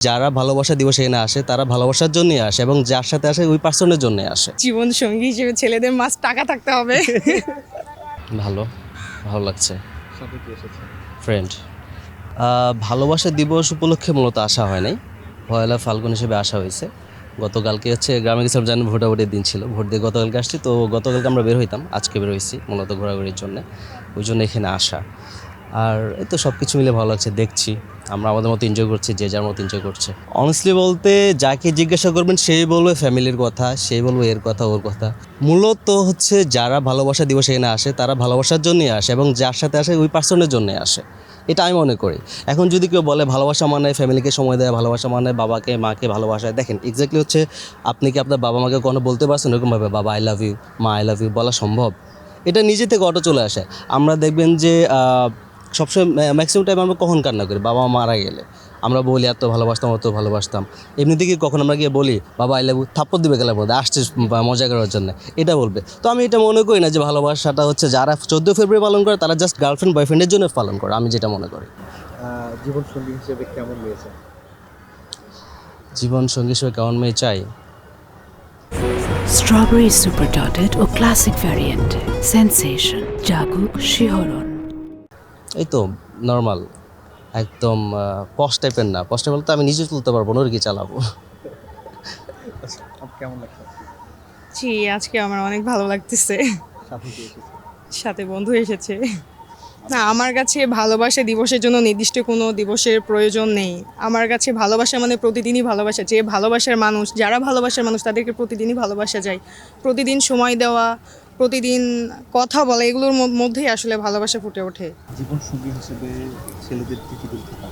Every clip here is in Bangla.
যারা ভালোবাসা দিবস এখানে আসে তারা ভালোবাসার জন্যই আসে এবং যার সাথে আসে ওই পার্সনের জন্যই আসে। জীবন সঙ্গী হিসেবে ছেলেদের মাস্ট টাকা থাকতে হবে। ভালো ভালো লাগছে। সাথে কি এসেছে? ফ্রেন্ড ভালোবাসা দিবস উপলক্ষে মূলত আসা হয় নাই, পয়লা ফাল্গুন হিসেবে আসা হয়েছে। গতকালকে হচ্ছে গ্রামে গেছিলাম, জানেন ভোটাভুটির দিন ছিল, ভোট দিয়ে গতকালকে আসছি, তো গতকালকে আমরা বের হইতাম, আজকে বের হয়েছি মূলত ঘোরাঘুরির জন্য, ওই জন্য এখানে আসা। আর এই তো সব কিছু মিলে ভালো লাগছে, দেখছি আমরা আমাদের মতো এনজয় করছি, যে যার মতো এনজয় করছে। অনেস্টলি বলতে যাকে জিজ্ঞাসা করবেন সেই বলবে ফ্যামিলির কথা, সেই বলবে এর কথা ওর কথা। মূলত হচ্ছে যারা ভালোবাসা দিবস এখানে আসে তারা ভালোবাসার জন্যই আসে এবং যার সাথে আসে ওই পার্সনের জন্যই আসে, এটা আমি মনে করি। এখন যদি কেউ বলে ভালোবাসা মানে ফ্যামিলিকে সময় দেয়, ভালোবাসা মানে বাবাকে মাকে ভালোবাসায়, দেখেন এক্স্যাক্টলি হচ্ছে আপনি কি আপনার বাবা মাকে কোনো বলতে পারছেন এরকমভাবে বাবা আই লাভ ইউ, মা আই লাভ ইউ বলা সম্ভব? এটা নিজে থেকে অটো চলে আসে। আমরা দেখবেন যে সবসময় ম্যাক্সিমাম টাইম আমরা কখন কান্না করি বাবা মা মারা গেলে, আমরা বলি এত ভালোবাসতাম অত ভালোবাসতাম। এমনিতে কি কখন আমরা গিয়ে বলি বাবা আই লাভ ইউ, থাপ্পড় দিবে গেলে বলতে আসছে মজা করার জন্য, এটা বলবে। তো আমি এটা মনে করি না যে ভালোবাসাটা হচ্ছে যারা 14 ফেব্রুয়ারি পালন করে তারা জাস্ট গার্লফ্রেন্ড বয়ফ্রেন্ডের জন্য পালন করে, আমি যেটা মনে করি। জীবন সঙ্গী হিসেবে কেমন মেয়েছে? জীবন সঙ্গী হিসেবে কেমন মেয়ে চাই? স্ট্রবেরি সুপার ডটেড ও ক্লাসিক ভ্যারিয়েন্ট সেন্সেশন জাগুক শিহরণ। এই তো নর্মাল, একদম পশ টাইপের না, পশ টাইপ বলতে আমি নিজে তুলতে পারবো না, ওর কি চালাবো। আপনার কেমন লাগছে? জি, আজকে আমার অনেক ভালো লাগতেছে। সাথে কি এসেছে? সাথে বন্ধু এসেছে। না, আমার কাছে ভালোবাসা দিবসের জন্য নির্দিষ্ট কোনো দিবসের প্রয়োজন নেই। আমার কাছে ভালোবাসা মানে প্রতিদিনই ভালোবাসা। যে ভালোবাসার মানুষ, যারা ভালোবাসার মানুষ তাদেরকে প্রতিদিনই ভালোবাসা যায়। প্রতিদিন সময় দেওয়া, প্রতিদিন কথা বলা, এগুলোর মধ্যেই আসলে ভালোবাসা ফুটে ওঠে। জীবন সঙ্গী হিসেবে ছেলেদের কি কি দিক থাকে?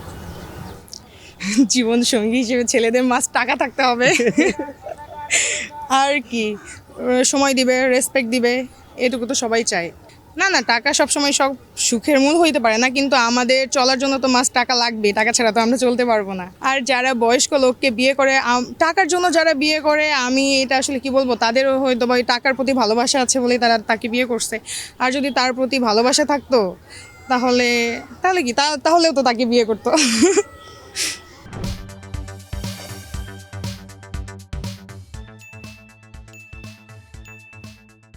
জীবন সঙ্গী হিসেবে ছেলেদের মাস্ট টাকা থাকতে হবে। আর কি, সময় দিবে, রেসপেক্ট দিবে, এটুকু তো সবাই চায়। না না, টাকা সবসময় সব সুখের মূল হইতে পারে না, কিন্তু আমাদের চলার জন্য তো মাস্ট টাকা লাগবে, টাকা ছাড়া তো আমরা চলতে পারবো না। আর যারা বয়স্ক লোককে বিয়ে করে টাকার জন্য যারা বিয়ে করে, আমি এটা আসলে কি বলবো, তাদেরও হয়তো বা ওই টাকার প্রতি ভালোবাসা আছে বলেই তারা তাকে বিয়ে করছে। আর যদি তার প্রতি ভালোবাসা থাকতো তাহলে তাহলে কি তাহলেও তো তাকে বিয়ে করতো।